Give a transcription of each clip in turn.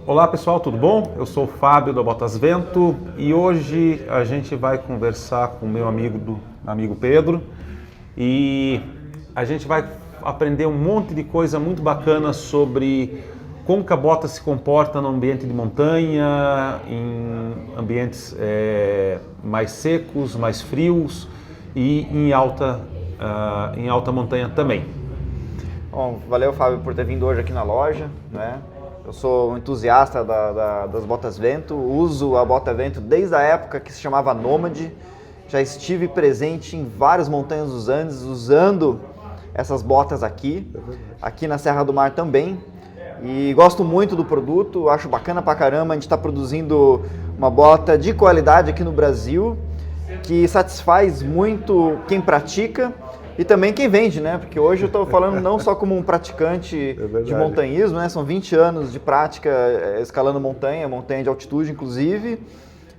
Olá pessoal, tudo bom? Eu sou o Fábio da Botas Vento e hoje a gente vai conversar com o meu amigo Pedro e a gente vai aprender um monte de coisa muito bacana sobre como que a bota se comporta no ambiente de montanha, em ambientes mais secos, mais frios e em alta montanha também. Bom, valeu, Fábio, por ter vindo hoje aqui na loja, né? Eu sou um entusiasta das botas Vento, uso a bota Vento desde a época que se chamava Nômade. Já estive presente em várias montanhas dos Andes usando essas botas aqui na Serra do Mar também. E gosto muito do produto, acho bacana pra caramba. A gente está produzindo uma bota de qualidade aqui no Brasil que satisfaz muito quem pratica e também quem vende, né? Porque hoje eu estou falando não só como um praticante de montanhismo, né? São 20 anos de prática escalando montanha de altitude inclusive,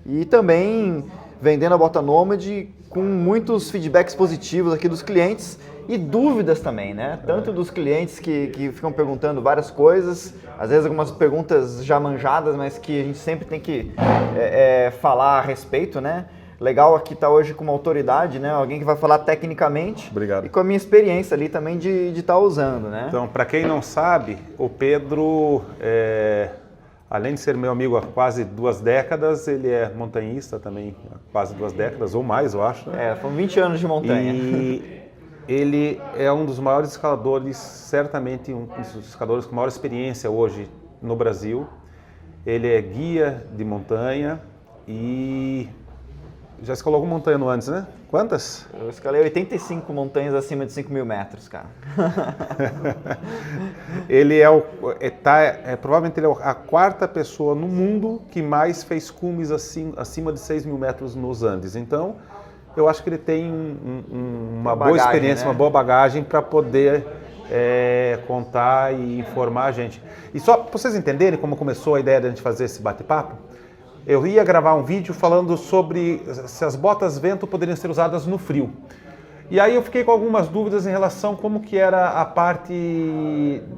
e também vendendo a bota Nômade com muitos feedbacks positivos aqui dos clientes e dúvidas também, né? Tanto dos clientes que ficam perguntando várias coisas, às vezes algumas perguntas já manjadas, mas que a gente sempre tem que falar a respeito, né? Legal aqui estar hoje com uma autoridade, né? Alguém que vai falar tecnicamente. Obrigado. E com a minha experiência ali também de estar usando, né? Então, para quem não sabe, o Pedro, além de ser meu amigo há quase 2 décadas, ele é montanhista também há quase 2 décadas, ou mais, eu acho. Né? Foram 20 anos de montanha. E ele é um dos maiores escaladores, certamente um dos escaladores com maior experiência hoje no Brasil. Ele é guia de montanha e já escalou alguma montanha no Andes, né? Quantas? Eu escalei 85 montanhas acima de 5.000 metros, cara. Ele provavelmente ele é a 4ª pessoa no mundo que mais fez cumes acima de 6.000 metros nos Andes. Então, eu acho que ele tem uma boa experiência, né? Uma boa bagagem para poder contar e informar a gente. E só para vocês entenderem como começou a ideia de a gente fazer esse bate-papo, eu ia gravar um vídeo falando sobre se as botas Vento poderiam ser usadas no frio. E aí eu fiquei com algumas dúvidas em relação a como que era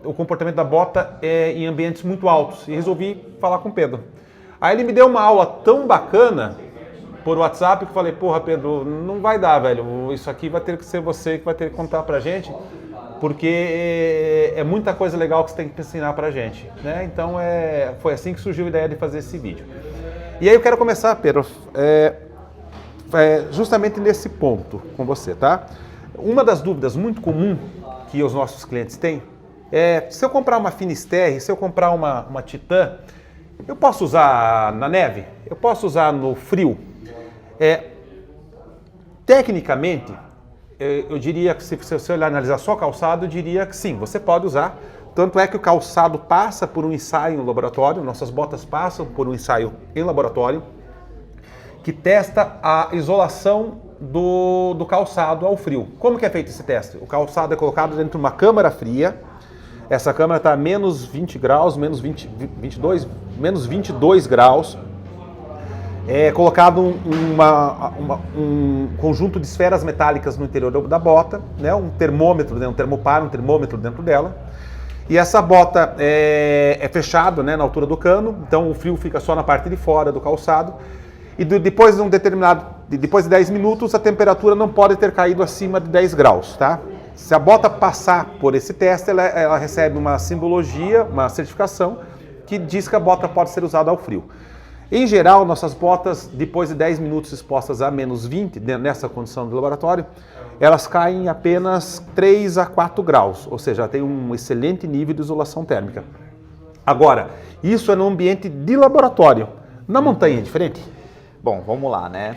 o comportamento da bota em ambientes muito altos. E resolvi falar com o Pedro. Aí ele me deu uma aula tão bacana por WhatsApp que eu falei, porra Pedro, não vai dar, velho. Isso aqui vai ter que ser você que vai ter que contar pra gente, porque é muita coisa legal que você tem que ensinar pra gente, né? Então foi assim que surgiu a ideia de fazer esse vídeo. E aí eu quero começar, Pedro, justamente nesse ponto com você, tá? Uma das dúvidas muito comum que os nossos clientes têm é, se eu comprar uma Finisterre, se eu comprar uma Titan, eu posso usar na neve? Eu posso usar no frio? Tecnicamente, eu diria que se você olhar, analisar só calçado, eu diria que sim, você pode usar. Tanto é que o calçado passa por um ensaio no laboratório, nossas botas passam por um ensaio em laboratório, que testa a isolação do calçado ao frio. Como que é feito esse teste? O calçado é colocado dentro de uma câmara fria, essa câmara está a menos 20 graus, menos 22 graus, é colocado um conjunto de esferas metálicas no interior da bota, né? Um termômetro, um termômetro dentro dela. E essa bota é fechada, né, na altura do cano, então o frio fica só na parte de fora do calçado. E depois de 10 minutos, a temperatura não pode ter caído acima de 10 graus, tá? Se a bota passar por esse teste, ela recebe uma simbologia, uma certificação, que diz que a bota pode ser usada ao frio. Em geral, nossas botas, depois de 10 minutos expostas a menos 20, nessa condição do laboratório, elas caem em apenas 3 a 4 graus, ou seja, tem um excelente nível de isolação térmica. Agora, isso é no ambiente de laboratório. Na montanha é diferente? Bom, vamos lá, né?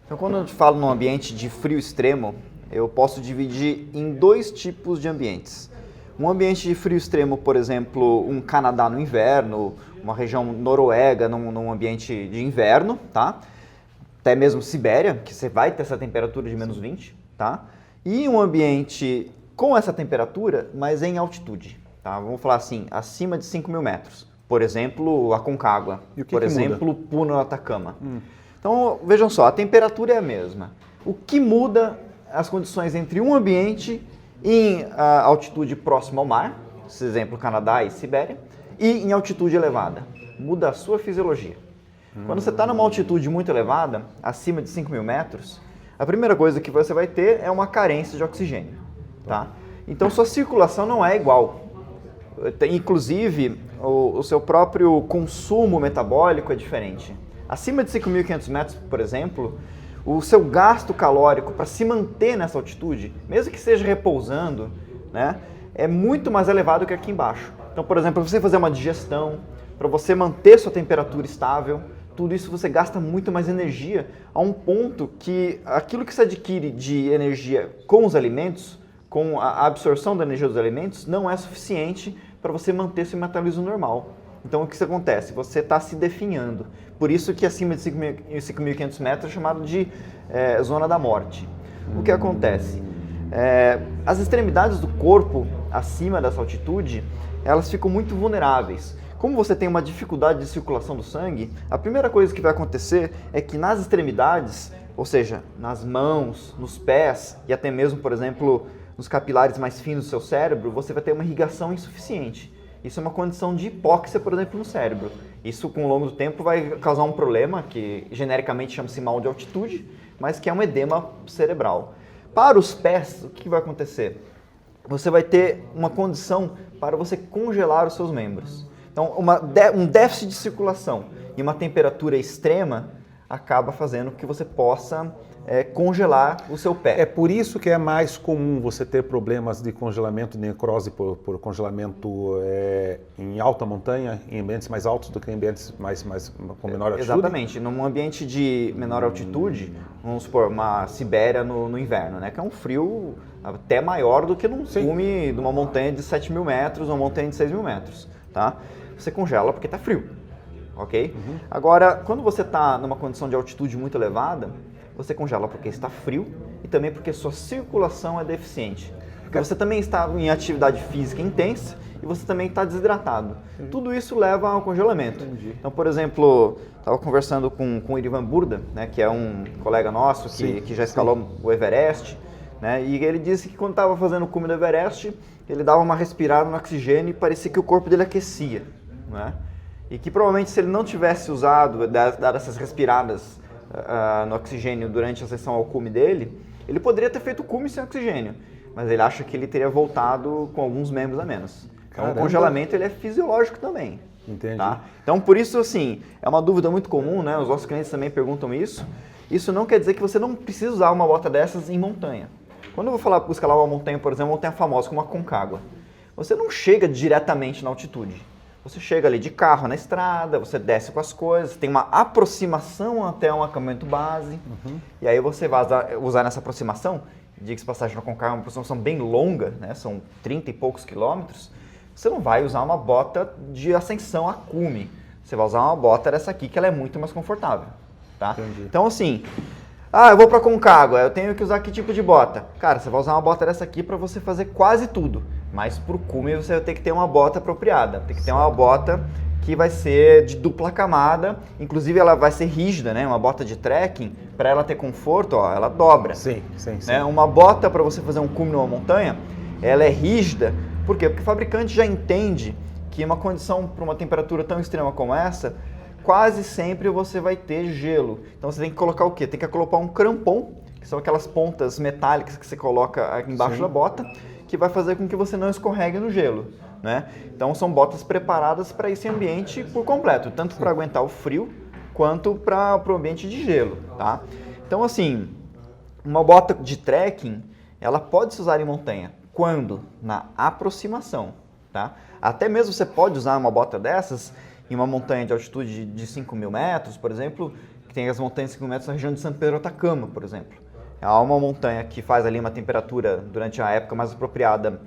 Então, quando eu falo num ambiente de frio extremo, eu posso dividir em 2 tipos de ambientes. Um ambiente de frio extremo, por exemplo, um Canadá no inverno, uma região Noruega num ambiente de inverno, tá? Até mesmo Sibéria, que você vai ter essa temperatura de menos 20, tá? E um ambiente com essa temperatura, mas em altitude, tá? Vamos falar assim, acima de 5.000 metros. Por exemplo, Aconcagua, por exemplo, Puno no Atacama. Então, vejam só, a temperatura é a mesma. O que muda as condições entre um ambiente em altitude próxima ao mar, esse exemplo Canadá e Sibéria, e em altitude elevada. Muda a sua fisiologia. Quando você está numa altitude muito elevada, acima de 5.000 metros, a primeira coisa que você vai ter é uma carência de oxigênio. Tá? Então sua circulação não é igual. Inclusive, o seu próprio consumo metabólico é diferente. Acima de 5.500 metros, por exemplo, o seu gasto calórico para se manter nessa altitude, mesmo que esteja repousando, né, é muito mais elevado que aqui embaixo. Então, por exemplo, para você fazer uma digestão, para você manter sua temperatura estável, tudo isso você gasta muito mais energia, a um ponto que aquilo que você adquire de energia com os alimentos, com a absorção da energia dos alimentos, não é suficiente para você manter seu metabolismo normal. Então, o que acontece? Você está se definhando. Por isso que acima de 5.500 metros é chamado de zona da morte. O que acontece? As extremidades do corpo, acima dessa altitude, elas ficam muito vulneráveis. Como você tem uma dificuldade de circulação do sangue, a primeira coisa que vai acontecer é que nas extremidades, ou seja, nas mãos, nos pés e até mesmo, por exemplo, nos capilares mais finos do seu cérebro, você vai ter uma irrigação insuficiente. Isso é uma condição de hipóxia, por exemplo, no cérebro. Isso, com o longo do tempo, vai causar um problema que genericamente chama-se mal de altitude, mas que é um edema cerebral. Para os pés, o que vai acontecer? Você vai ter uma condição para você congelar os seus membros. Então, um déficit de circulação e uma temperatura extrema acaba fazendo com que você possa congelar o seu pé. É por isso que é mais comum você ter problemas de congelamento, de necrose por congelamento em alta montanha, em ambientes mais altos do que em ambientes com menor altitude? Exatamente. Num ambiente de menor altitude, vamos supor, uma Sibéria no inverno, né, que é um frio até maior do que num cume de uma montanha de 7.000 metros ou uma montanha de 6.000 metros. Tá? Você congela porque está frio. Ok? Agora, quando você está numa condição de altitude muito elevada, você congela porque está frio e também porque sua circulação é deficiente. Porque você também está em atividade física intensa e você também está desidratado. Tudo isso leva ao congelamento. Então, por exemplo, estava conversando com o Irivan Burda, né, que é um colega nosso que já escalou o Everest, né, e ele disse que quando estava fazendo o cume do Everest, ele dava uma respirada no oxigênio e parecia que o corpo dele aquecia. Né? E que provavelmente se ele não tivesse dado essas respiradas no oxigênio durante a sessão ao cume dele, ele poderia ter feito o cume sem oxigênio, mas ele acha que ele teria voltado com alguns membros a menos. Então, o congelamento ele é fisiológico também. Entendi. Tá? Então, por isso, assim, é uma dúvida muito comum, né? Os nossos clientes também perguntam isso. Isso não quer dizer que você não precisa usar uma bota dessas em montanha. Quando eu vou falar para escalar uma montanha, por exemplo, uma montanha famosa como a Concagua, você não chega diretamente na altitude. Você chega ali de carro na estrada, você desce com as coisas, tem uma aproximação até um acampamento base, e aí você vai usar nessa aproximação, diga-se passagem na Concagua, uma aproximação bem longa, né? São 30 e poucos quilômetros, você não vai usar uma bota de ascensão a cume, você vai usar uma bota dessa aqui que ela é muito mais confortável. Tá? Então assim, eu vou para Concagua, eu tenho que usar que tipo de bota? Cara, você vai usar uma bota dessa aqui para você fazer quase tudo. Mas para o cume você vai ter que ter uma bota apropriada. Tem que ter uma bota que vai ser de dupla camada. Inclusive ela vai ser rígida, né? Uma bota de trekking, para ela ter conforto, ela dobra. Sim. Né? Uma bota para você fazer um cume numa montanha, ela é rígida. Por quê? Porque o fabricante já entende que uma condição para uma temperatura tão extrema como essa, quase sempre você vai ter gelo. Então você tem que colocar o quê? Tem que colocar um crampon, que são aquelas pontas metálicas que você coloca aqui embaixo da bota, que vai fazer com que você não escorregue no gelo. Né? Então são botas preparadas para esse ambiente por completo, tanto para aguentar o frio, quanto para o ambiente de gelo. Tá? Então assim, uma bota de trekking, ela pode se usar em montanha. Quando? Na aproximação. Tá? Até mesmo você pode usar uma bota dessas em uma montanha de altitude de 5.000 metros, por exemplo, que tem as montanhas de 5.000 metros na região de São Pedro Atacama, por exemplo. Há uma montanha que faz ali uma temperatura, durante a época mais apropriada,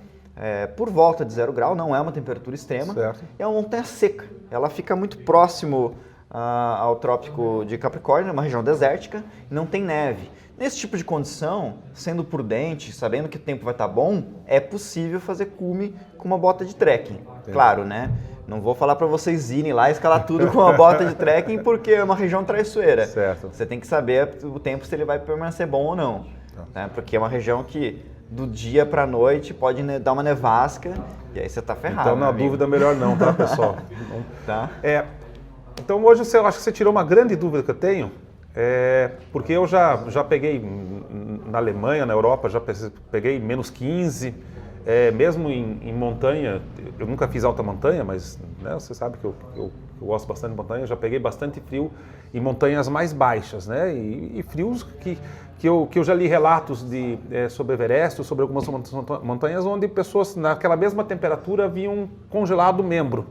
por volta de 0 grau, não é uma temperatura extrema, é uma montanha seca. Ela fica muito próximo ao Trópico de Capricórnio, uma região desértica, e não tem neve. Nesse tipo de condição, sendo prudente, sabendo que o tempo vai estar bom, é possível fazer cume com uma bota de trekking. Claro, né? Não vou falar para vocês irem lá e escalar tudo com uma bota de trekking porque é uma região traiçoeira. Certo. Você tem que saber o tempo se ele vai permanecer bom ou não. Né? Porque é uma região que do dia para a noite pode dar uma nevasca e aí você tá ferrado. Então, na dúvida, melhor não, tá, pessoal? Tá. Então, hoje eu acho que você tirou uma grande dúvida que eu tenho, porque eu já peguei na Alemanha, na Europa, já peguei menos 15, mesmo em montanha, eu nunca fiz alta montanha, mas né, você sabe que eu gosto bastante de montanha, já peguei bastante frio em montanhas mais baixas, né? E frios que eu já li relatos sobre Everest, sobre algumas montanhas onde pessoas naquela mesma temperatura haviam congelado o membro.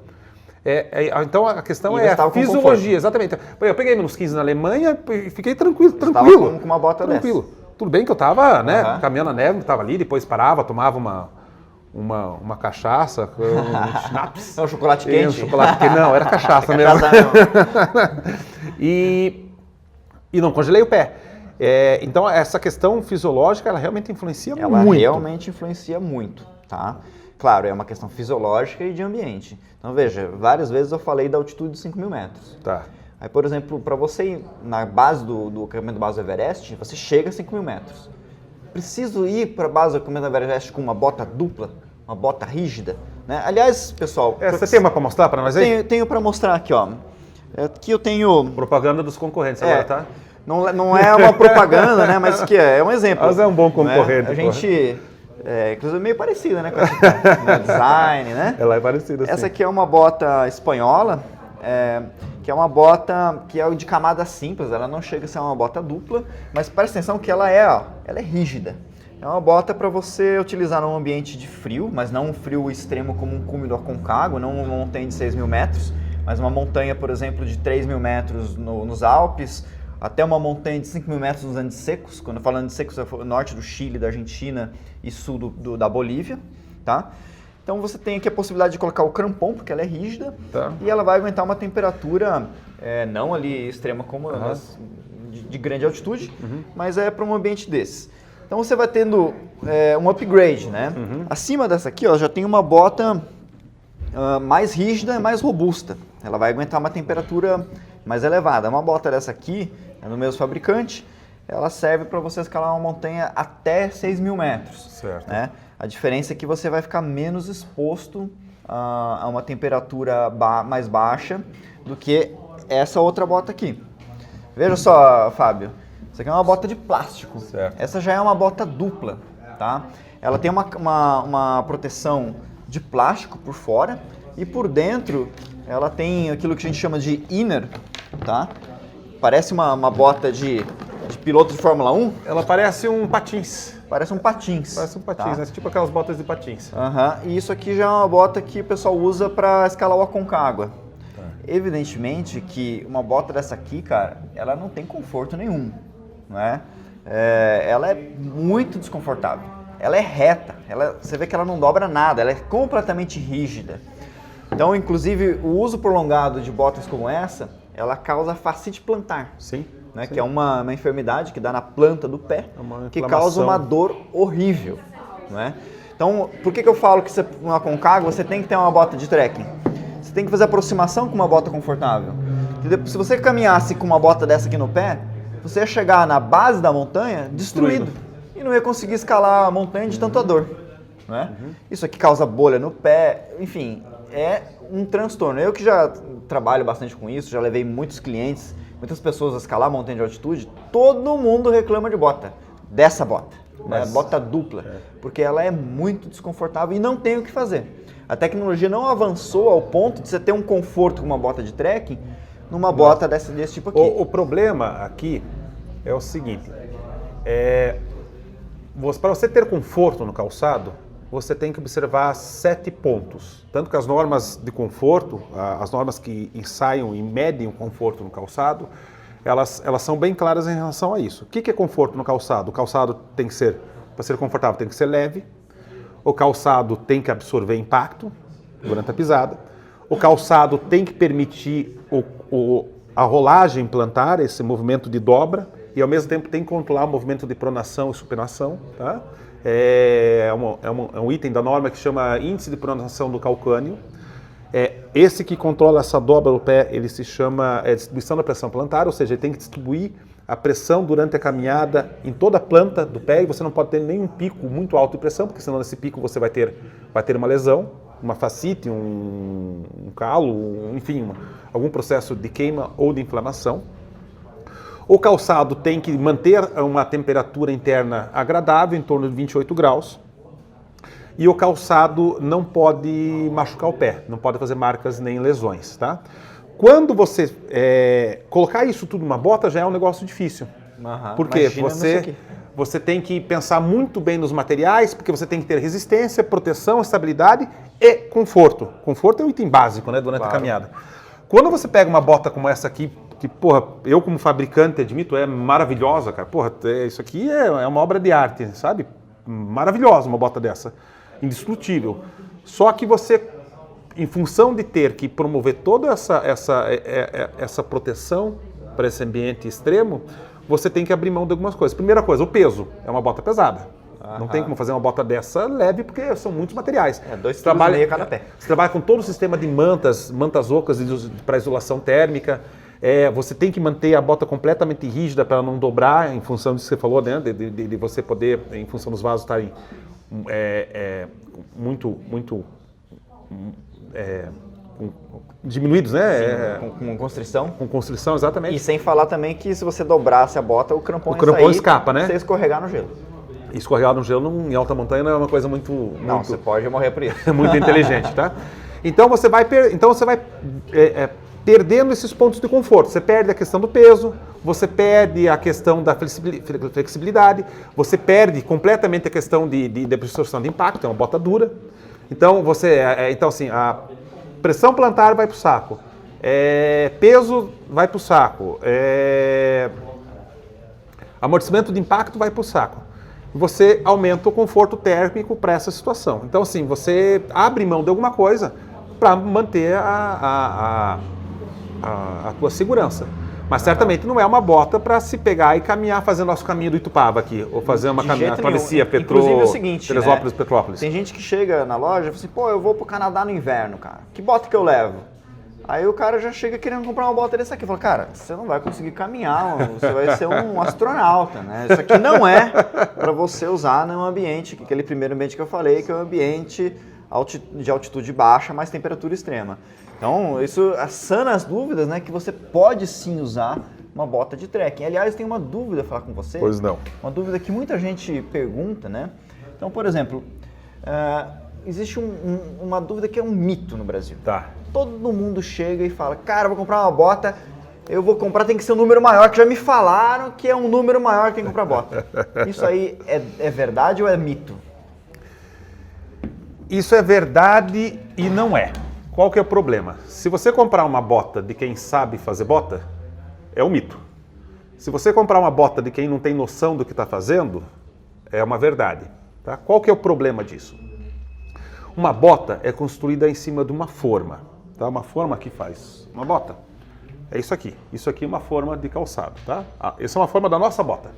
Então a questão é a fisiologia, exatamente. Eu peguei menos 15 na Alemanha e fiquei tranquilo. Com uma bota tranquilo. Dessa. Tudo bem que eu estava caminhando na neve, estava ali, depois parava, tomava uma cachaça, um schnapps. Um chocolate quente? Um chocolate quente, não, era cachaça mesmo. E não congelei o pé. Então essa questão fisiológica, ela realmente influencia muito. Ela realmente influencia muito, tá? Claro, é uma questão fisiológica e de ambiente. Então veja, várias vezes eu falei da altitude de 5.000 metros. Tá. Aí, por exemplo, para você ir na base do acampamento base do Everest, você chega a 5.000 metros. Preciso ir para a base do acampamento do Everest com uma bota dupla, uma bota rígida, né? Aliás, pessoal... Você tem uma para mostrar para nós aí? Tenho para mostrar aqui, ó. Aqui eu tenho... Propaganda dos concorrentes agora, tá? Não é uma propaganda, né? Mas que é um exemplo. Mas é um bom concorrente. Né? A gente... inclusive meio parecida, né? Com a design, né? Ela é parecida, sim. Essa aqui é uma bota espanhola, que é uma bota que é de camada simples, ela não chega a ser uma bota dupla, mas presta atenção que ela é rígida. É uma bota para você utilizar num ambiente de frio, mas não um frio extremo como um cume do Aconcagua, não uma montanha de 6.000 metros, mas uma montanha, por exemplo, de 3.000 metros nos Alpes, até uma montanha de 5.000 metros nos Andes secos. Quando eu falo Andes secos, é o norte do Chile, da Argentina e sul da Bolívia, tá? Então você tem aqui a possibilidade de colocar o crampon, porque ela é rígida, tá. E ela vai aguentar uma temperatura não ali extrema como de grande altitude, mas é para um ambiente desses. Então você vai tendo um upgrade, né? Acima dessa aqui, ó, já tem uma bota mais rígida e mais robusta. Ela vai aguentar uma temperatura mais elevada. Uma bota dessa aqui, no mesmo fabricante, ela serve para você escalar uma montanha até 6.000 metros. Certo. Né? A diferença é que você vai ficar menos exposto a uma temperatura mais baixa do que essa outra bota aqui. Veja só, Fábio, isso aqui é uma bota de plástico. Certo. Essa já é uma bota dupla, tá? Ela tem uma proteção de plástico por fora e por dentro ela tem aquilo que a gente chama de inner, tá? Parece uma bota de piloto de Fórmula 1. Ela parece um patins. Parece um patins. Parece um patins, tá? né? Tipo aquelas botas de patins. E isso aqui já é uma bota que o pessoal usa para escalar o Aconcagua. Tá. Evidentemente que uma bota dessa aqui, cara, ela não tem conforto nenhum, não é? Ela é muito desconfortável. Ela é reta, você vê que ela não dobra nada, ela é completamente rígida. Então, inclusive, o uso prolongado de botas como essa, ela causa fascite plantar. Sim. Né, sim. que é uma enfermidade que dá na planta do pé, que causa uma dor horrível. Né? Então, por que eu falo que uma Aconcagua você tem que ter uma bota de trekking? Você tem que fazer aproximação com uma bota confortável. Se você caminhasse com uma bota dessa aqui no pé, você ia chegar na base da montanha destruído. E não ia conseguir escalar a montanha de tanta dor. Né? Isso aqui causa bolha no pé, enfim, é um transtorno. Eu que já trabalho bastante com isso, já levei muitos clientes, muitas pessoas a escalar a montanha de altitude, todo mundo reclama de bota, dessa bota, né? Bota dupla, porque ela é muito desconfortável e não tem o que fazer. A tecnologia não avançou ao ponto de você ter um conforto com uma bota de trekking numa bota desse tipo aqui. O problema aqui é o seguinte, para você ter conforto no calçado, você tem que observar 7 pontos. Tanto que as normas de conforto, as normas que ensaiam e medem o conforto no calçado, elas são bem claras em relação a isso. O que é conforto no calçado? O calçado tem que ser, para ser confortável, tem que ser leve. O calçado tem que absorver impacto durante a pisada. O calçado tem que permitir a rolagem plantar, esse movimento de dobra, e ao mesmo tempo tem que controlar o movimento de pronação e supinação, tá? É um item da norma que chama índice de pronação do calcânio. Esse que controla essa dobra do pé, ele se chama distribuição da pressão plantar, ou seja, ele tem que distribuir a pressão durante a caminhada em toda a planta do pé, e você não pode ter nenhum pico muito alto de pressão, porque senão nesse pico você vai ter uma lesão, uma fascite, um calo, enfim, algum processo de queima ou de inflamação. O calçado tem que manter uma temperatura interna agradável, em torno de 28 graus. E o calçado não pode machucar o pé, não pode fazer marcas nem lesões, tá? Quando você colocar isso tudo numa bota, já é um negócio difícil. Porque você tem que pensar muito bem nos materiais, porque você tem que ter resistência, proteção, estabilidade e conforto. Conforto é um item básico, né, durante a caminhada. Quando você pega uma bota como essa aqui, que, porra, eu como fabricante admito, é maravilhosa, cara. Porra, isso aqui é uma obra de arte, sabe? Maravilhosa uma bota dessa. Indestrutível. Só que você, em função de ter que promover toda essa proteção para esse ambiente extremo, você tem que abrir mão de algumas coisas. Primeira coisa, o peso. É uma bota pesada. Não tem como fazer uma bota dessa leve, porque são muitos materiais. 2,5 kg cada pé. Você trabalha com todo o sistema de mantas ocas para isolação térmica. Você tem que manter a bota completamente rígida para ela não dobrar, em função disso que você falou, né? De você poder, em função dos vasos estarem muito diminuídos, né? Sim, com constrição. Com constrição, exatamente. E sem falar também que se você dobrasse a bota, o crampon escapa, né? Você escorregar no gelo. Escorregar no gelo em alta montanha não é uma coisa muito... Não, você pode morrer por isso. É muito inteligente, tá? Então você vai perdendo esses pontos de conforto. Você perde a questão do peso, você perde a questão da flexibilidade, você perde completamente a questão de absorção de impacto, é uma bota dura. Então, assim, a pressão plantar vai para o saco, peso vai para o saco, amortecimento de impacto vai para o saco. Você aumenta o conforto térmico para essa situação. Então, assim, você abre mão de alguma coisa para manter a tua segurança. Mas certamente não é uma bota para se pegar e caminhar, fazer nosso caminho do Itupava aqui, ou fazer uma travessia Teresópolis, Petrópolis. Tem gente que chega na loja e fala assim, pô, eu vou pro Canadá no inverno, cara. Que bota que eu levo? Aí o cara já chega querendo comprar uma bota dessa aqui. Fala, cara, você não vai conseguir caminhar, você vai ser um astronauta, né? Isso aqui não é para você usar num ambiente, aquele primeiro ambiente que eu falei, que é um ambiente de altitude baixa, mas temperatura extrema. Então, isso sana as dúvidas, né? Que você pode sim usar uma bota de trekking. Aliás, tem uma dúvida a falar com você. Pois não. Uma dúvida que muita gente pergunta, né? Então, por exemplo, existe uma dúvida que é um mito no Brasil. Tá. Todo mundo chega e fala, cara, vou comprar uma bota, eu vou comprar, tem que ser um número maior, que já me falaram que é um número maior que tem que comprar bota. Isso aí é verdade ou é mito? Isso é verdade e não é. Qual que é o problema? Se você comprar uma bota de quem sabe fazer bota, é um mito. Se você comprar uma bota de quem não tem noção do que está fazendo, é uma verdade. Tá? Qual que é o problema disso? Uma bota é construída em cima de uma forma. Tá? Uma forma que faz uma bota. É isso aqui. Isso aqui é uma forma de calçado. Tá? Essa é uma forma da nossa bota.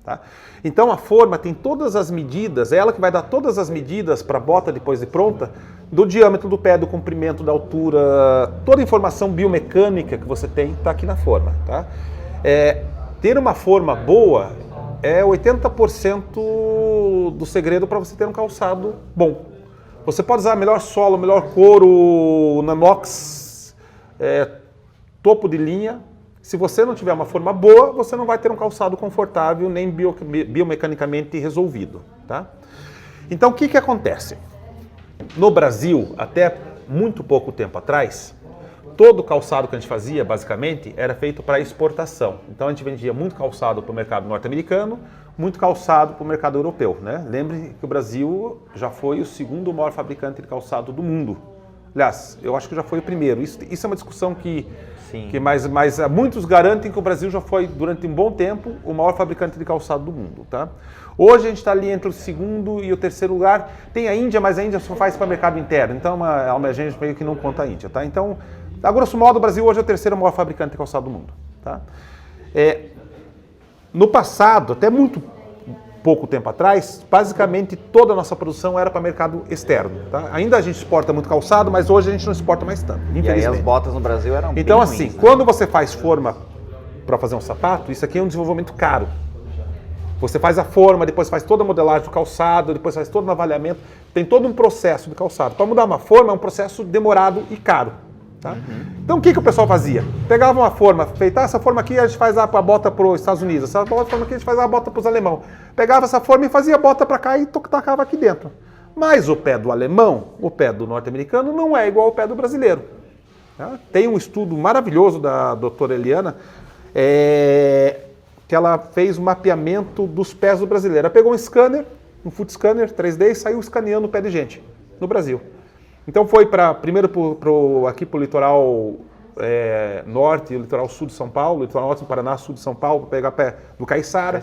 Tá? Então a forma tem todas as medidas, é ela que vai dar todas as medidas para a bota depois de pronta, do diâmetro do pé, do comprimento, da altura, toda a informação biomecânica que você tem está aqui na forma. Tá? Ter uma forma boa é 80% do segredo para você ter um calçado bom. Você pode usar melhor solo, melhor couro, Nanox, topo de linha. Se você não tiver uma forma boa, você não vai ter um calçado confortável nem biomecanicamente resolvido. Tá? Então, o que acontece? No Brasil, até muito pouco tempo atrás, todo o calçado que a gente fazia, basicamente, era feito para exportação. Então, a gente vendia muito calçado para o mercado norte-americano, muito calçado para o mercado europeu. Né? Lembre que o Brasil já foi o segundo maior fabricante de calçado do mundo. Aliás, eu acho que já foi o primeiro. Isso é uma discussão mas muitos garantem que o Brasil já foi, durante um bom tempo, o maior fabricante de calçado do mundo. Tá? Hoje a gente está ali entre o segundo e o terceiro lugar. Tem a Índia, mas a Índia só faz para mercado interno. Então a gente meio que não conta a Índia. Tá? Então, a grosso modo, o Brasil hoje é o terceiro maior fabricante de calçado do mundo. Tá? No passado, até muito pouco tempo atrás, basicamente toda a nossa produção era para mercado externo. Tá? Ainda a gente exporta muito calçado, mas hoje a gente não exporta mais tanto, infelizmente. E aí as botas no Brasil eram então, bem assim, ruins, né? quando você faz forma para fazer um sapato, isso aqui é um desenvolvimento caro. Você faz a forma, depois faz toda a modelagem do calçado, depois faz todo o navalhamento, tem todo um processo do calçado. Para mudar uma forma é um processo demorado e caro. Tá? Então o que o pessoal fazia? Pegava uma forma, feita essa forma aqui a gente faz a bota para os Estados Unidos, essa forma aqui a gente faz a bota para os alemão. Pegava essa forma e fazia a bota para cá e tacava aqui dentro. Mas o pé do alemão, o pé do norte-americano não é igual ao pé do brasileiro. Tá? Tem um estudo maravilhoso da doutora Eliana, que ela fez o mapeamento dos pés do brasileiro. Ela pegou um scanner, um foot scanner 3D e saiu escaneando o pé de gente no Brasil. Então foi primeiro aqui para o litoral norte e o litoral sul de São Paulo, litoral norte do Paraná, sul de São Paulo, para pegar o pé do caiçara,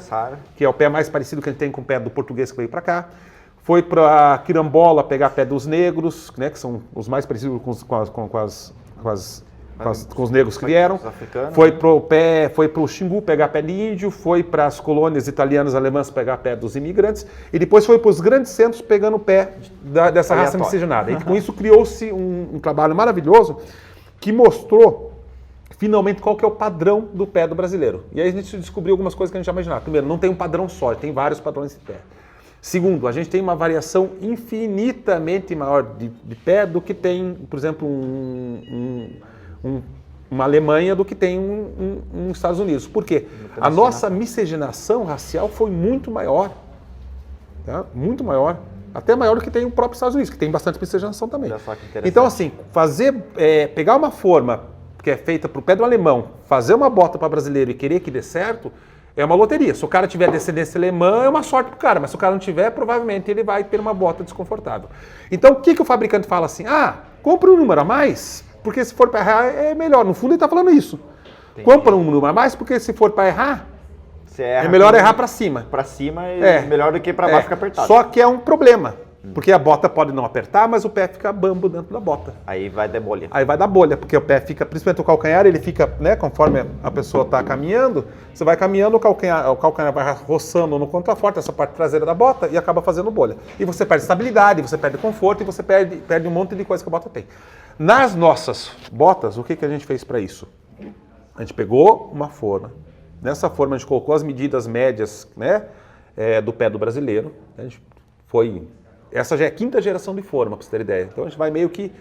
que é o pé mais parecido que a gente tem com o pé do português que veio para cá. Foi para Quirambola pegar pé dos negros, né, que são os mais parecidos com os negros que vieram. Foi para o Xingu pegar pé de índio, foi para as colônias italianas e alemãs pegar pé dos imigrantes, e depois foi para os grandes centros pegando o pé dessa raça miscigenada. E com isso criou-se um trabalho maravilhoso que mostrou finalmente qual que é o padrão do pé do brasileiro. E aí a gente descobriu algumas coisas que a gente já imaginava. Primeiro, não tem um padrão só, tem vários padrões de pé. Segundo, a gente tem uma variação infinitamente maior de pé do que tem, por exemplo, uma Alemanha do que tem nos Estados Unidos. Por quê? A nossa miscigenação racial foi muito maior. Tá? Muito maior. Até maior do que tem o próprio Estados Unidos, que tem bastante miscigenação também. Então, assim, pegar uma forma que é feita para o pé do alemão, fazer uma bota para brasileiro e querer que dê certo, é uma loteria. Se o cara tiver descendência alemã, é uma sorte pro cara, mas se o cara não tiver, provavelmente ele vai ter uma bota desconfortável. Então, o que o fabricante fala assim? Compra um número a mais, porque se for para errar é melhor. No fundo, ele está falando isso. Entendi. Compra um número a mais, porque se for para errar, é melhor errar para cima. Para cima é melhor do que para baixo ficar apertado. Só que é um problema. Porque a bota pode não apertar, mas o pé fica bambo dentro da bota. Aí vai dar bolha. Aí vai dar bolha, porque o pé fica, principalmente o calcanhar, ele fica, né, conforme a pessoa está caminhando, você vai caminhando, o calcanhar vai roçando no contraforte, essa parte traseira da bota, e acaba fazendo bolha. E você perde estabilidade, você perde conforto, e você perde um monte de coisa que a bota tem. Nas nossas botas, o que a gente fez para isso? A gente pegou uma forma, nessa forma a gente colocou as medidas médias, né, do pé do brasileiro, a gente essa já é a 5ª geração de forma, para você ter ideia. Então a gente vai meio que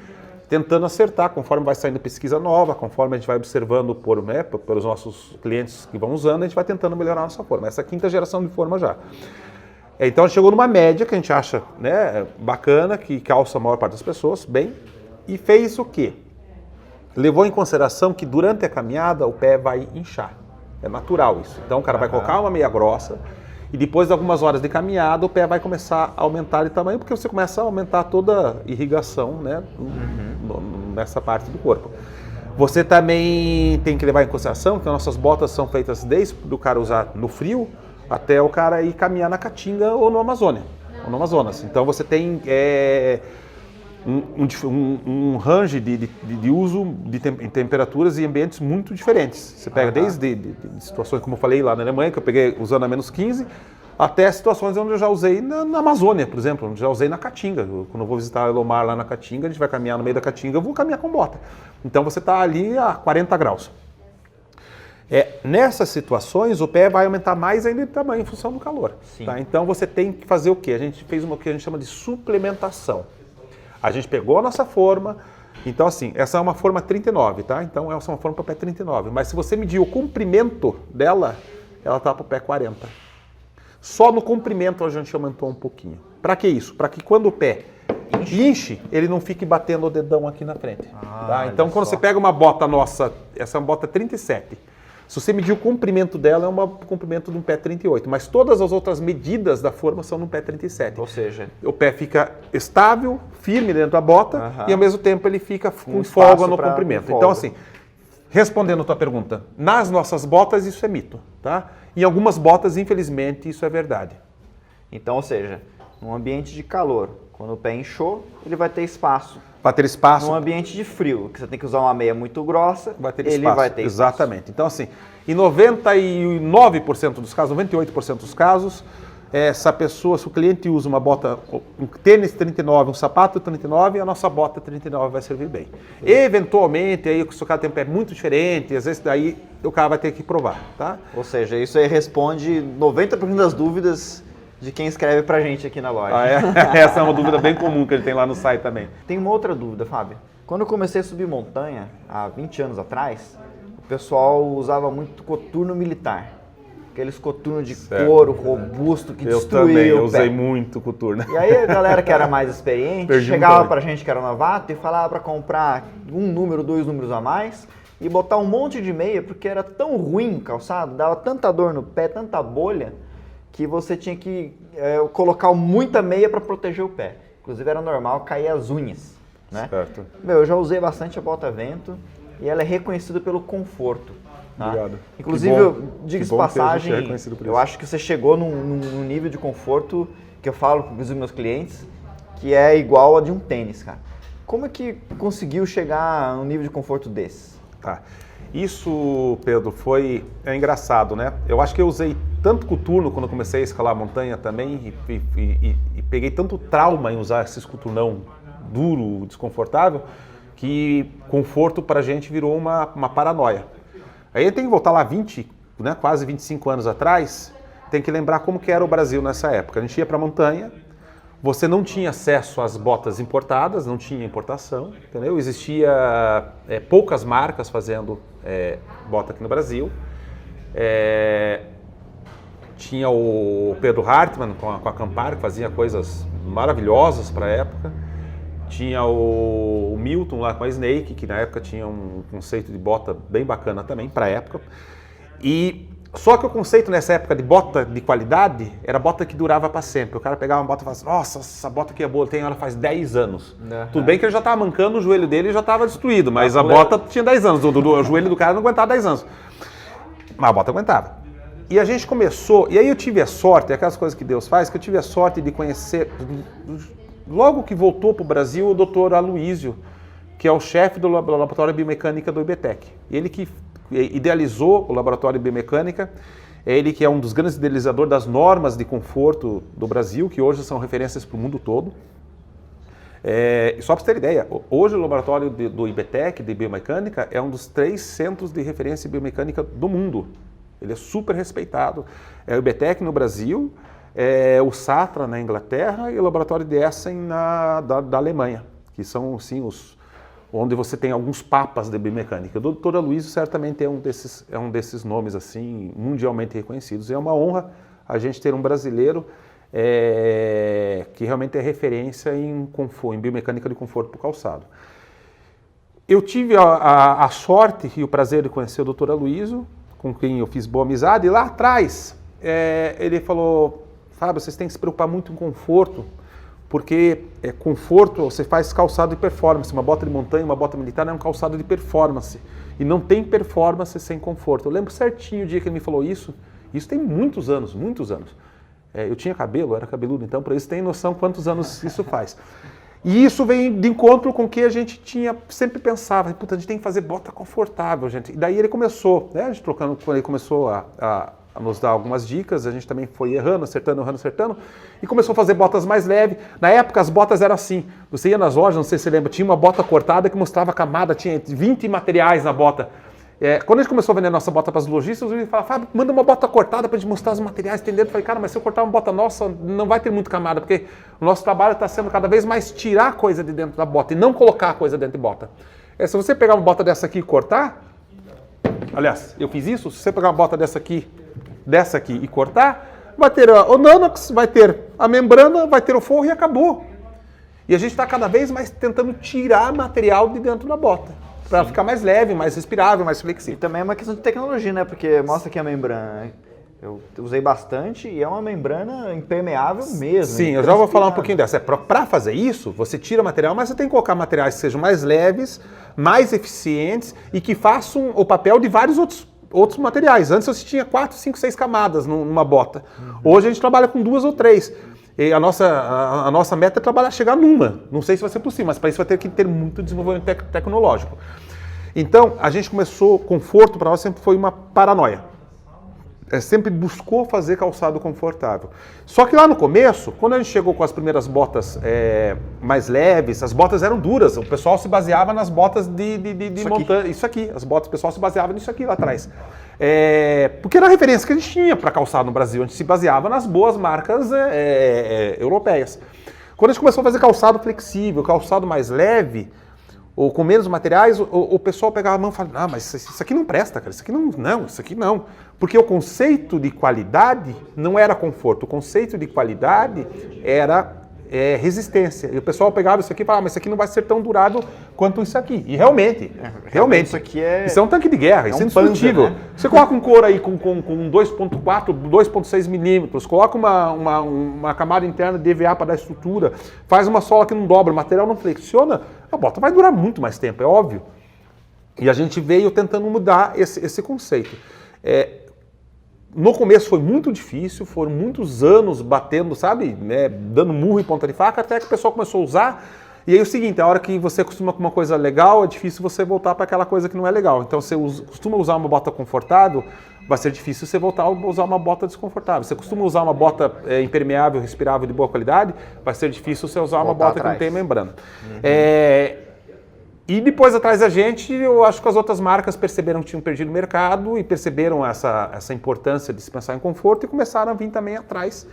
tentando acertar, conforme vai saindo pesquisa nova, conforme a gente vai observando pelos nossos clientes que vão usando, a gente vai tentando melhorar a nossa forma. Essa é a 5ª geração de forma já. Então a gente chegou numa média que a gente acha, né, bacana, que calça a maior parte das pessoas, bem, e fez o quê? Levou em consideração que durante a caminhada o pé vai inchar. É natural isso. Então o cara vai colocar uma meia grossa, e depois de algumas horas de caminhada, o pé vai começar a aumentar de tamanho, porque você começa a aumentar toda a irrigação, né, nessa parte do corpo. Você também tem que levar em consideração que as nossas botas são feitas desde o cara usar no frio até o cara ir caminhar na Caatinga ou no Amazonas. Então você tem um range de uso em temperaturas e ambientes muito diferentes. Você pega desde situações, como eu falei lá na Alemanha, que eu peguei usando a -15, até situações onde eu já usei na Amazônia, por exemplo, onde eu já usei na Caatinga. Quando eu vou visitar o Elomar lá na Caatinga, a gente vai caminhar no meio da Caatinga, eu vou caminhar com bota. Então você está ali a 40 graus. Nessas situações, o pé vai aumentar mais ainda de tamanho em função do calor. Tá? Então você tem que fazer o quê? A gente fez o que a gente chama de suplementação. A gente pegou a nossa forma, então assim, essa é uma forma 39, tá? Então essa é uma forma para o pé 39, mas se você medir o comprimento dela, ela está para o pé 40. Só no comprimento a gente aumentou um pouquinho. Para que isso? Para que quando o pé inche, ele não fique batendo o dedão aqui na frente. Tá? Então quando você pega uma bota nossa, essa é uma bota 37, se você medir o comprimento dela, é um comprimento de um pé 38, mas todas as outras medidas da forma são no pé 37. Ou seja, o pé fica estável, firme dentro da bota e ao mesmo tempo ele fica com folga no comprimento. Então assim, respondendo a tua pergunta, nas nossas botas isso é mito, tá? Em algumas botas, infelizmente, isso é verdade. Então, ou seja, num ambiente de calor, quando o pé inchou, ele vai ter espaço. Vai ter espaço. Num ambiente de frio, que você tem que usar uma meia muito grossa, vai ter ele espaço. Vai ter Exatamente. Espaço. Então, assim, em 99% dos casos, 98% dos casos, se o cliente usa uma bota, um tênis 39, um sapato 39, a nossa bota 39 vai servir bem. Eventualmente, aí se o cara tem um pé muito diferente, às vezes daí o cara vai ter que provar, tá? Ou seja, isso aí responde 90% das dúvidas de quem escreve pra gente aqui na loja. Essa é uma dúvida bem comum que ele tem lá no site também. Tem uma outra dúvida, Fábio. Quando eu comecei a subir montanha, há 20 anos atrás, o pessoal usava muito coturno militar. Aqueles coturnos de couro robusto que destruía o pé. Eu usei muito coturno. E aí a galera que era mais experiente chegava pra gente que era novato e falava pra comprar um número, 2 números a mais e botar um monte de meia, porque era tão ruim o calçado, dava tanta dor no pé, tanta bolha, que você tinha que colocar muita meia para proteger o pé. Inclusive era normal cair as unhas, né? Certo. Eu já usei bastante a bota vento e ela é reconhecida pelo conforto. Tá? Obrigado. Inclusive, diga-se passagem, eu acho que você chegou num nível de conforto que eu falo para os meus clientes que é igual a de um tênis, cara. Como é que conseguiu chegar a um nível de conforto desse? Tá. Isso, Pedro, é engraçado, né? Eu acho que eu usei tanto coturno quando eu comecei a escalar a montanha também e peguei tanto trauma em usar esse coturnão duro, desconfortável, que conforto pra gente virou uma paranoia. Aí tem que voltar lá quase 25 anos atrás, tem que lembrar como que era o Brasil nessa época. A gente ia pra montanha, você não tinha acesso às botas importadas, não tinha importação, entendeu? Existia poucas marcas fazendo bota aqui no Brasil. Tinha o Pedro Hartmann com a Campar, que fazia coisas maravilhosas para a época. Tinha o Milton lá com a Snake, que na época tinha um conceito de bota bem bacana também para a época. Só que o conceito nessa época de bota de qualidade era bota que durava para sempre. O cara pegava uma bota e falava assim, nossa, essa bota aqui é boa, ela faz 10 anos. Uhum. Tudo bem que ele já estava mancando, o joelho dele já estava destruído, mas a bota tinha 10 anos, o joelho do cara não aguentava 10 anos. Mas a bota aguentava. E a gente começou, e aí eu tive a sorte, aquelas coisas que Deus faz, que eu tive a sorte de conhecer, logo que voltou para o Brasil, o Dr. Aloísio, que é o chefe do Laboratório de Biomecânica do IBTEC. Ele que idealizou o Laboratório de Biomecânica, ele que é um dos grandes idealizadores das normas de conforto do Brasil, que hoje são referências para o mundo todo. Só para você ter ideia, hoje o Laboratório do IBTEC, de Biomecânica, é um dos 3 centros de referência de biomecânica do mundo. Ele é super respeitado. É o IBTEC no Brasil, o Satra na Inglaterra e o Laboratório de Essen da Alemanha, que são assim, onde você tem alguns papas de biomecânica. O Dr. Aloísio certamente é um desses nomes assim, mundialmente reconhecidos. É uma honra a gente ter um brasileiro que realmente é referência em biomecânica de conforto para o calçado. Eu tive a sorte e o prazer de conhecer o Dr. Aloísio, com quem eu fiz boa amizade, e lá atrás ele falou, Fábio, vocês têm que se preocupar muito com conforto, porque conforto, você faz calçado de performance, uma bota de montanha, uma bota militar é um calçado de performance, e não tem performance sem conforto. Eu lembro certinho o dia que ele me falou isso tem muitos anos, muitos anos. Eu tinha cabelo, eu era cabeludo, então para isso tem noção quantos anos isso faz. E isso vem de encontro com o que a gente sempre pensava, puta, a gente tem que fazer bota confortável, gente. E daí ele começou, né, a gente trocando, quando ele começou a nos dar algumas dicas, a gente também foi errando, acertando, e começou a fazer botas mais leves. Na época as botas eram assim, você ia nas lojas, não sei se você lembra, tinha uma bota cortada que mostrava a camada, tinha 20 materiais na bota. Quando a gente começou a vender a nossa bota para os lojistas, eu falava, Fábio, manda uma bota cortada para a gente mostrar os materiais, tem dentro. Eu falei, cara, mas se eu cortar uma bota nossa, não vai ter muita camada, porque o nosso trabalho está sendo cada vez mais tirar coisa de dentro da bota e não colocar coisa dentro de bota. Se você pegar uma bota dessa aqui e cortar, aliás, eu fiz isso, se você pegar uma bota dessa aqui e cortar, vai ter o Nanox, vai ter a membrana, vai ter o forro e acabou. E a gente está cada vez mais tentando tirar material de dentro da bota, para ficar mais leve, mais respirável, mais flexível. E também é uma questão de tecnologia, né? Porque mostra aqui a membrana. Eu usei bastante e é uma membrana impermeável mesmo. Sim, eu já vou falar um pouquinho dessa. Para fazer isso, você tira material, mas você tem que colocar materiais que sejam mais leves, mais eficientes e que façam o papel de vários outros materiais. Antes você tinha 4, 5, 6 camadas numa bota. Hoje a gente trabalha com 2 ou 3. E a nossa meta é chegar numa. Não sei se vai ser possível, mas para isso vai ter que ter muito desenvolvimento tecnológico. Então, a gente começou, conforto para nós sempre foi uma paranoia. sempre buscou fazer calçado confortável. Só que lá no começo, quando a gente chegou com as primeiras botas mais leves, as botas eram duras, o pessoal se baseava nas botas de montanha. Isso aqui, as botas, o pessoal se baseava nisso aqui lá atrás. Porque era a referência que a gente tinha para calçado no Brasil, a gente se baseava nas boas marcas europeias. Quando a gente começou a fazer calçado flexível, calçado mais leve, ou com menos materiais, o pessoal pegava a mão e falava, mas isso aqui não presta, cara, isso aqui não. Porque o conceito de qualidade não era conforto, o conceito de qualidade era resistência. E o pessoal pegava isso aqui e falava, mas isso aqui não vai ser tão durável quanto isso aqui. E realmente. Isso aqui é... Isso é um tanque de guerra, isso é indiscutível. Né? Você coloca um couro aí com 2.4, 2.6 milímetros, coloca uma camada interna de EVA para dar estrutura, faz uma sola que não dobra, o material não flexiona, a bota vai durar muito mais tempo, é óbvio. E a gente veio tentando mudar esse conceito. No começo foi muito difícil, foram muitos anos batendo, sabe, dando murro e ponta de faca, até que o pessoal começou a usar. E aí é o seguinte, a hora que você acostuma com uma coisa legal, é difícil você voltar para aquela coisa que não é legal. Então você costuma usar uma bota confortável, vai ser difícil você voltar a usar uma bota desconfortável. Você costuma usar uma bota impermeável, respirável, de boa qualidade, vai ser difícil você usar uma bota que não tem membrana. E depois, atrás da gente, eu acho que as outras marcas perceberam que tinham perdido o mercado e perceberam essa importância de se pensar em conforto e começaram a vir também atrás.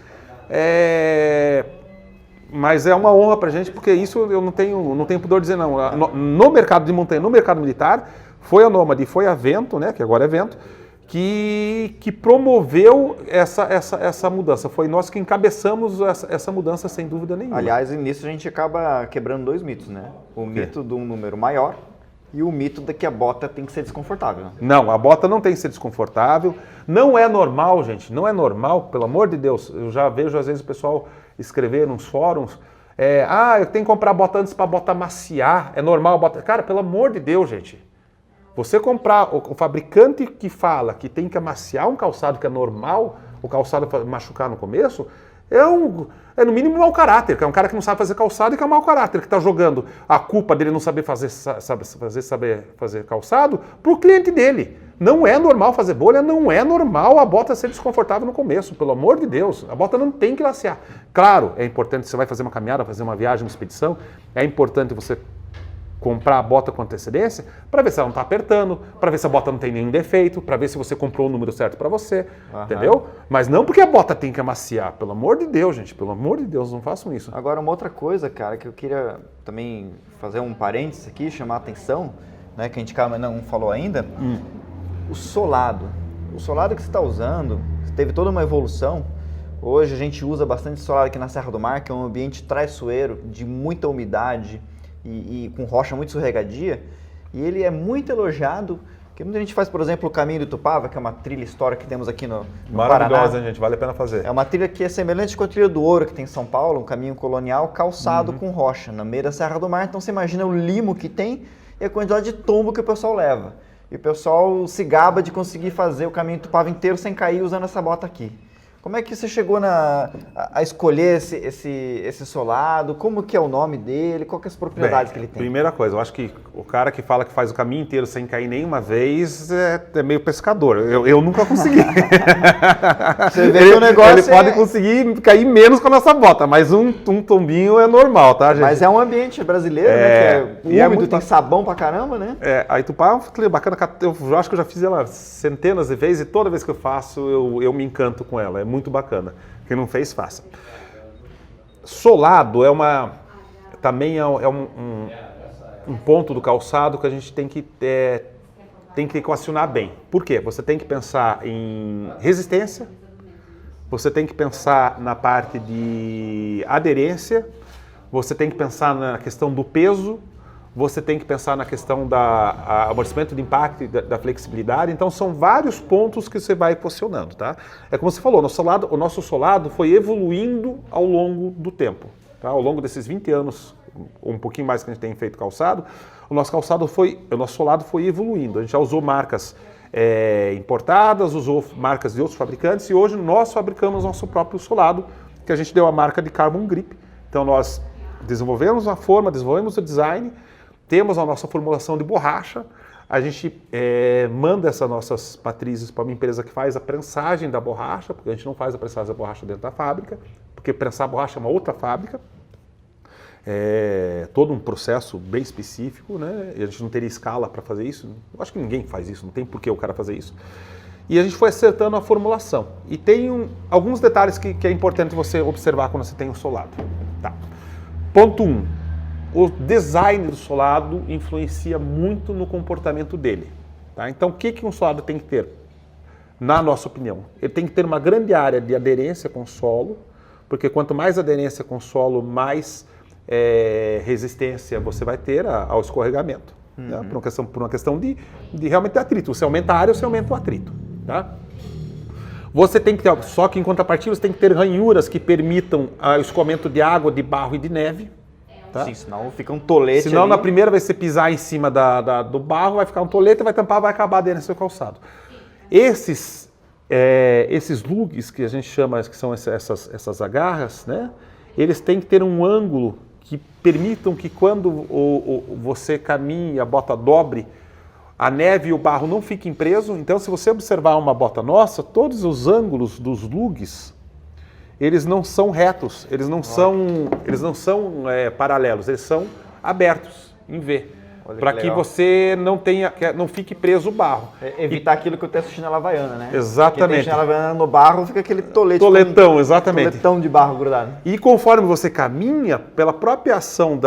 Mas é uma honra pra gente, porque isso eu não tenho pudor de dizer não. No mercado de montanha, no mercado militar, foi a Nomad e foi a Vento, né, que agora é Vento, que promoveu essa mudança. Foi nós que encabeçamos essa mudança, sem dúvida nenhuma. Aliás, nisso a gente acaba quebrando dois mitos, né? O mito de um número maior e o mito de que a bota tem que ser desconfortável. Não, a bota não tem que ser desconfortável. Não é normal, gente, não é normal, pelo amor de Deus. Eu já vejo, às vezes, o pessoal escrever nos fóruns, eu tenho que comprar bota antes para a bota maciar, é normal a bota... Cara, pelo amor de Deus, gente. Você comprar, o fabricante que fala que tem que amaciar um calçado que é normal, o calçado machucar no começo, é no mínimo um mau caráter, que é um cara que não sabe fazer calçado e que é um mau caráter, que está jogando a culpa dele não saber fazer calçado para o cliente dele. Não é normal fazer bolha, não é normal a bota ser desconfortável no começo, pelo amor de Deus. A bota não tem que lacear. Claro, é importante, você vai fazer uma caminhada, fazer uma viagem, uma expedição, é importante você comprar a bota com antecedência para ver se ela não está apertando, para ver se a bota não tem nenhum defeito, para ver se você comprou o número certo para você, entendeu? Mas não porque a bota tem que amaciar, pelo amor de Deus, gente, pelo amor de Deus, não façam isso. Agora, uma outra coisa, cara, que eu queria também fazer um parênteses aqui, chamar a atenção, né, que a gente não falou ainda, o solado. O solado que você está usando teve toda uma evolução. Hoje a gente usa bastante solado aqui na Serra do Mar, que é um ambiente traiçoeiro, de muita umidade, e com rocha muito escorregadia, e ele é muito elogiado, porque muita gente faz, por exemplo, o Caminho do Tupava, que é uma trilha histórica que temos aqui no Paraná. Maravilhosa, gente, vale a pena fazer. É uma trilha que é semelhante com a Trilha do Ouro, que tem em São Paulo, um caminho colonial calçado com rocha, na meia da Serra do Mar. Então você imagina o limo que tem e a quantidade de tombo que o pessoal leva. E o pessoal se gaba de conseguir fazer o Caminho do Tupava inteiro sem cair usando essa bota aqui. Como é que você chegou a escolher esse solado? Como que é o nome dele? Qual que é as propriedades que ele tem? Primeira coisa, eu acho que o cara que fala que faz o caminho inteiro sem cair nenhuma vez é meio pescador. Eu nunca consegui. Você vê que o negócio ele pode conseguir cair menos com a nossa bota, mas um tombinho é normal, tá, gente? Mas é um ambiente brasileiro, né? Que é úmido, tem sabão pra caramba, né? A Itupá é uma trilha bacana. Eu acho que eu já fiz ela centenas de vezes e toda vez que eu faço, eu me encanto com ela. É muito bacana. Quem não fez, faça. Solado também é um ponto do calçado que a gente tem que equacionar bem. Por quê? Você tem que pensar em resistência, você tem que pensar na parte de aderência, você tem que pensar na questão do peso, você tem que pensar na questão do amortecimento de impacto e da flexibilidade. Então, são vários pontos que você vai equacionando, tá? É como você falou, o nosso solado foi evoluindo ao longo do tempo. Tá? Ao longo desses 20 anos, ou um pouquinho mais que a gente tem feito calçado, o nosso solado foi evoluindo. A gente já usou marcas importadas, usou marcas de outros fabricantes e hoje nós fabricamos nosso próprio solado, que a gente deu a marca de Carbon Grip. Então, nós desenvolvemos a forma, desenvolvemos o design, temos a nossa formulação de borracha, a gente manda essas nossas matrizes para uma empresa que faz a prensagem da borracha, porque a gente não faz a prensagem da borracha dentro da fábrica, porque prensar a borracha é uma outra fábrica, todo um processo bem específico, né? E a gente não teria escala para fazer isso, eu acho que ninguém faz isso, não tem por que o cara fazer isso. E a gente foi acertando a formulação. E tem alguns detalhes que é importante você observar quando você tem um solado. Tá. Ponto 1. O design do solado influencia muito no comportamento dele. Tá? Então, o que um solado tem que ter? Na nossa opinião, ele tem que ter uma grande área de aderência com o solo, porque quanto mais aderência com o solo, mais resistência você vai ter ao escorregamento. Né? Por uma questão de realmente atrito. Você aumenta a área, você aumenta o atrito. Tá? Você tem que ter, só que em contrapartida, você tem que ter ranhuras que permitam o escoamento de água, de barro e de neve. Tá? Sim, senão fica um tolete. Senão ali. Na primeira vez que você pisar em cima do barro, vai ficar um tolete, vai tampar, vai acabar dentro do seu calçado. Esses lugs que a gente chama, que são essas agarras, né? Eles têm que ter um ângulo que permitam que quando você caminhe, a bota dobre, a neve e o barro não fiquem presos. Então, se você observar uma bota nossa, todos os ângulos dos lugs, eles não são retos, eles não são paralelos, eles são abertos em V, para que você não fique preso o barro. Evitar aquilo que eu testo chinela havaiana, né? Exatamente. Porque tem chinela havaiana no barro, fica aquele toletão, exatamente. Toletão de barro grudado. E conforme você caminha, pela própria ação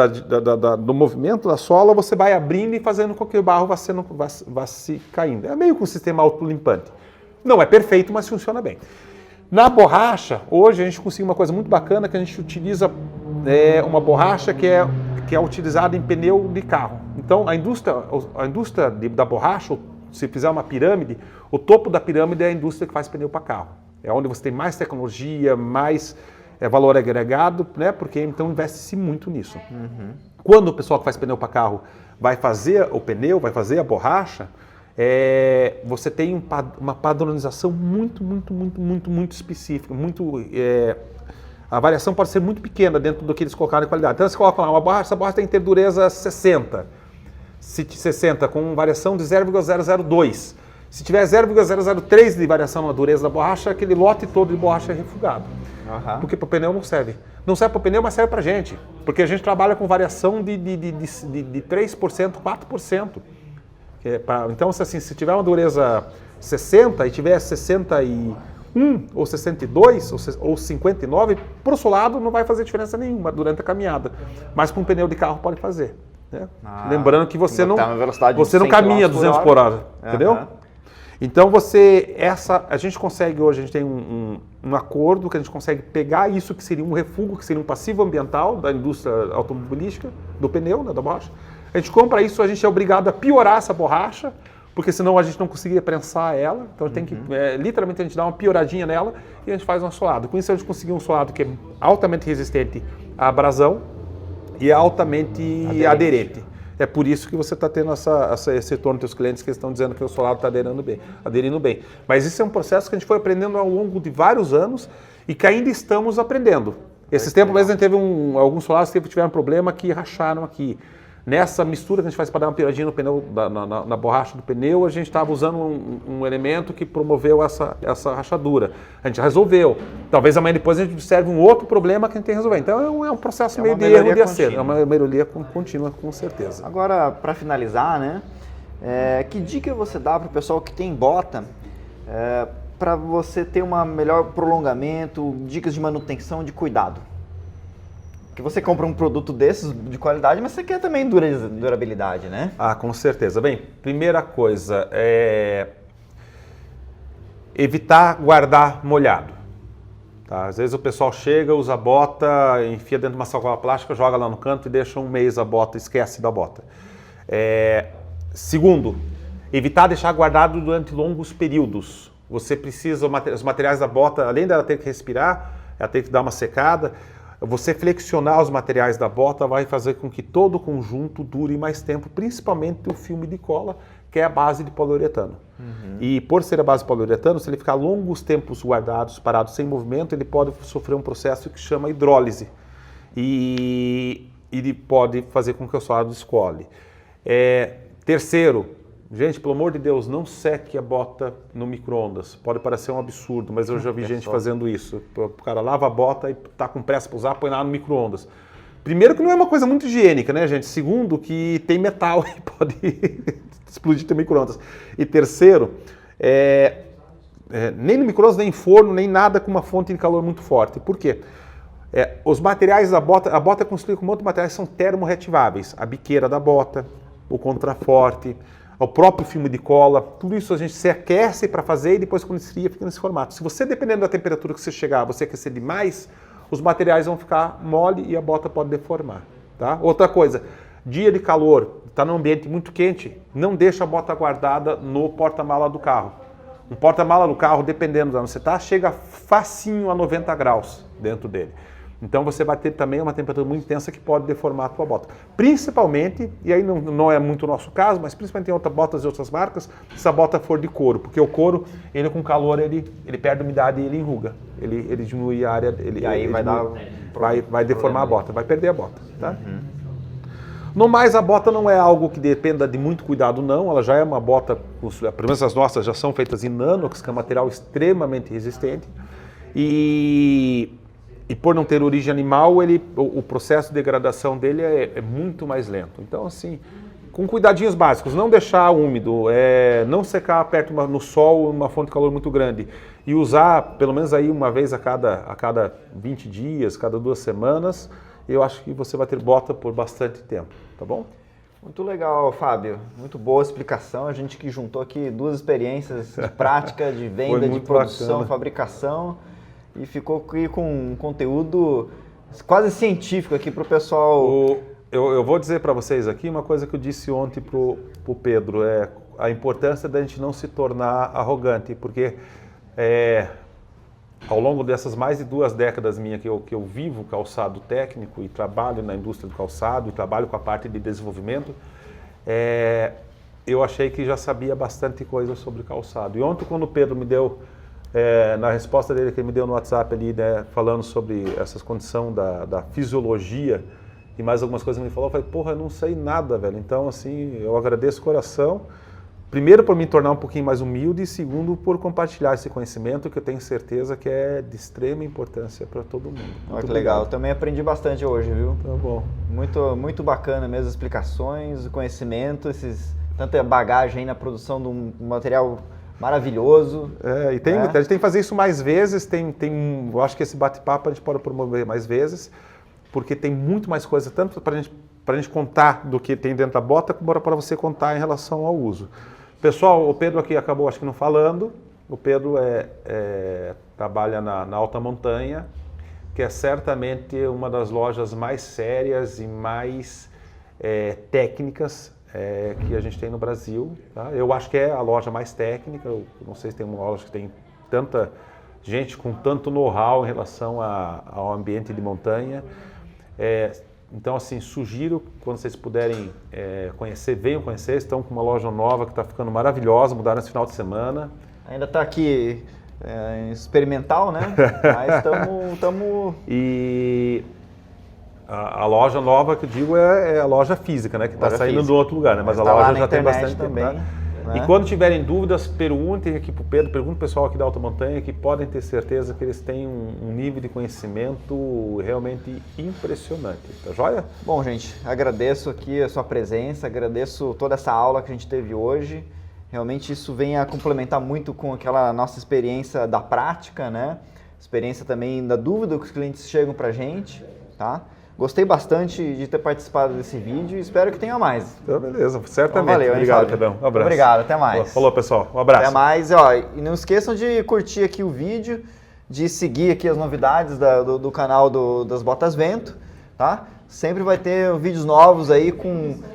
do movimento da sola, você vai abrindo e fazendo com que o barro vá se caindo. É meio que um sistema autolimpante. Não é perfeito, mas funciona bem. Na borracha, hoje a gente consegue uma coisa muito bacana, que a gente utiliza uma borracha que é utilizada em pneu de carro. Então, a indústria da borracha, se fizer uma pirâmide, o topo da pirâmide é a indústria que faz pneu para carro. É onde você tem mais tecnologia, mais valor agregado, né? Porque então investe-se muito nisso. Quando o pessoal que faz pneu para carro vai fazer o pneu, vai fazer a borracha, você tem uma padronização muito específica, a variação pode ser muito pequena dentro do que eles colocaram em qualidade. Então, você coloca lá uma borracha, essa borracha tem que ter dureza 60 com variação de 0,002. Se tiver 0,003 de variação na dureza da borracha, aquele lote todo de borracha é refugado. Porque para o pneu não serve. Não serve para o pneu, mas serve para a gente. Porque a gente trabalha com variação de 3%, 4%. Então, se tiver uma dureza 60 e tiver 61 ou 62 ou 59, para o solado não vai fazer diferença nenhuma durante a caminhada. Mas para um pneu de carro pode fazer. Né? Lembrando que você não caminha 200 por hora, entendeu? Então a gente consegue hoje, a gente tem um acordo que a gente consegue pegar isso que seria um refúgio, que seria um passivo ambiental da indústria automobilística, do pneu, né, da borracha. A gente compra isso, a gente é obrigado a piorar essa borracha, porque senão a gente não conseguiria prensar ela. Então tem que, literalmente, a gente dá uma pioradinha nela e a gente faz um solado. Com isso a gente conseguiu um solado que é altamente resistente à abrasão e é altamente aderente. É por isso que você está tendo esse retorno dos teus clientes que estão dizendo que o solado está aderindo bem. Mas isso é um processo que a gente foi aprendendo ao longo de vários anos e que ainda estamos aprendendo. Esses tempos mesmo a gente teve alguns solados que tiveram um problema que racharam aqui. Nessa mistura que a gente faz para dar uma piradinha no pneu, na borracha do pneu, a gente estava usando um elemento que promoveu essa rachadura. A gente resolveu. Talvez amanhã depois a gente observe um outro problema que a gente tem que resolver. Então é um processo meio de erro de acerto. É uma melhoria contínua, com certeza. Agora, para finalizar, né? Que dica você dá para o pessoal que tem bota para você ter um melhor prolongamento, dicas de manutenção, de cuidado? Porque você compra um produto desses de qualidade, mas você quer também durabilidade, né? Com certeza. Bem, primeira coisa é evitar guardar molhado. Tá? Às vezes o pessoal chega, usa a bota, enfia dentro de uma sacola plástica, joga lá no canto e deixa um mês a bota, esquece da bota. Segundo, evitar deixar guardado durante longos períodos. Você precisa, os materiais da bota, além dela ter que respirar, ela tem que dar uma secada. Você flexionar os materiais da bota vai fazer com que todo o conjunto dure mais tempo, principalmente o filme de cola, que é a base de poliuretano. E por ser a base de poliuretano, se ele ficar longos tempos guardados, parados, sem movimento, ele pode sofrer um processo que chama hidrólise. E ele pode fazer com que o solado descole. Terceiro, gente, pelo amor de Deus, não seque a bota no micro-ondas. Pode parecer um absurdo, mas eu já vi gente fazendo isso. O cara lava a bota e tá com pressa para usar, põe lá no micro-ondas. Primeiro que não é uma coisa muito higiênica, né, gente? Segundo que tem metal e pode explodir no micro-ondas. E terceiro, nem no micro-ondas, nem em forno, nem nada com uma fonte de calor muito forte. Por quê? Os materiais da bota, a bota é construída com outros materiais que são termorreativáveis. A biqueira da bota, o contraforte, o próprio filme de cola, tudo isso a gente se aquece para fazer e depois quando esfria fica nesse formato. Se você, dependendo da temperatura que você chegar, você aquecer demais, os materiais vão ficar mole e a bota pode deformar. Tá? Outra coisa, dia de calor, está num ambiente muito quente, não deixa a bota guardada no porta-mala do carro. Um porta-mala do carro, dependendo de onde você está, chega facinho a 90 graus dentro dele. Então você vai ter também uma temperatura muito intensa que pode deformar a tua bota. Principalmente, e aí não é muito o nosso caso, mas principalmente em outras botas de outras marcas, se a bota for de couro, porque o couro, ele com calor, ele perde umidade e ele enruga. Ele diminui a área, e aí vai deformar a bota, vai perder a bota. Tá? No mais, a bota não é algo que dependa de muito cuidado, não. Ela já é uma bota, pelo menos as nossas já são feitas em inox, que é um material extremamente resistente. E por não ter origem animal, o processo de degradação dele é muito mais lento. Então, assim, com cuidadinhos básicos, não deixar úmido, não secar perto no sol, uma fonte de calor muito grande, e usar pelo menos aí uma vez a cada 20 dias, cada 2 semanas, eu acho que você vai ter bota por bastante tempo, tá bom? Muito legal, Fábio. Muito boa explicação. A gente que juntou aqui 2 experiências de prática, de venda, de produção, bacana. Fabricação. E ficou aqui com um conteúdo quase científico aqui para o pessoal. Eu vou dizer para vocês aqui uma coisa que eu disse ontem para o Pedro, a importância da gente não se tornar arrogante, porque ao longo dessas mais de 2 décadas minhas que eu vivo calçado técnico e trabalho na indústria do calçado e trabalho com a parte de desenvolvimento, eu achei que já sabia bastante coisa sobre calçado. E ontem, quando o Pedro me deu... na resposta dele que ele me deu no WhatsApp ali, né, falando sobre essas condições da fisiologia e mais algumas coisas que ele falou, eu falei, porra, eu não sei nada, velho. Então, assim, eu agradeço o coração, primeiro por me tornar um pouquinho mais humilde e segundo por compartilhar esse conhecimento que eu tenho certeza que é de extrema importância para todo mundo. Olha que legal, eu também aprendi bastante hoje, viu? Tá bom. Muito bacana mesmo as explicações, o conhecimento, tanta bagagem aí na produção de um material maravilhoso. A gente tem que fazer isso mais vezes, eu acho que esse bate-papo a gente pode promover mais vezes, porque tem muito mais coisa, tanto para a gente contar do que tem dentro da bota, como para você contar em relação ao uso. Pessoal, o Pedro aqui acabou, acho que não falando, o Pedro trabalha na Alta Montanha, que é certamente uma das lojas mais sérias e mais técnicas que a gente tem no Brasil. Tá? Eu acho que é a loja mais técnica, eu não sei se tem uma loja que tem tanta gente com tanto know-how em relação ao ambiente de montanha. Então, assim, sugiro, quando vocês puderem conhecer, venham conhecer, estão com uma loja nova que está ficando maravilhosa, mudaram esse final de semana. Ainda está aqui experimental, né? Mas estamos... E... A loja nova que eu digo é a loja física, né? Que está saindo do outro lugar, né? Mas a loja já tem bastante tempo. Também, né? E quando tiverem dúvidas, perguntem aqui para o Pedro, perguntem para o pessoal aqui da Alta Montanha, que podem ter certeza que eles têm um nível de conhecimento realmente impressionante. Tá joia? Bom, gente, agradeço aqui a sua presença, agradeço toda essa aula que a gente teve hoje. Realmente isso vem a complementar muito com aquela nossa experiência da prática, né? Experiência também da dúvida que os clientes chegam para a gente, tá? Gostei bastante de ter participado desse vídeo e espero que tenha mais. Então, beleza, certamente. Então, valeu, obrigado, Pedrão. Um abraço. Obrigado, até mais. Falou, pessoal. Um abraço. Até mais. E não esqueçam de curtir aqui o vídeo, de seguir aqui as novidades do canal das Botas Vento, tá? Sempre vai ter vídeos novos aí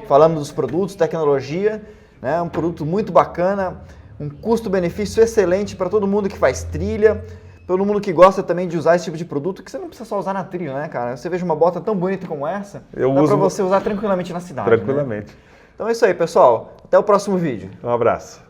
falando dos produtos, tecnologia, né? Um produto muito bacana, um custo-benefício excelente para todo mundo que faz trilha, todo mundo que gosta também de usar esse tipo de produto, que você não precisa só usar na trilha, né, cara? Você veja uma bota tão bonita como essa, dá para você usar tranquilamente na cidade. Tranquilamente. Né? Então é isso aí, pessoal. Até o próximo vídeo. Um abraço.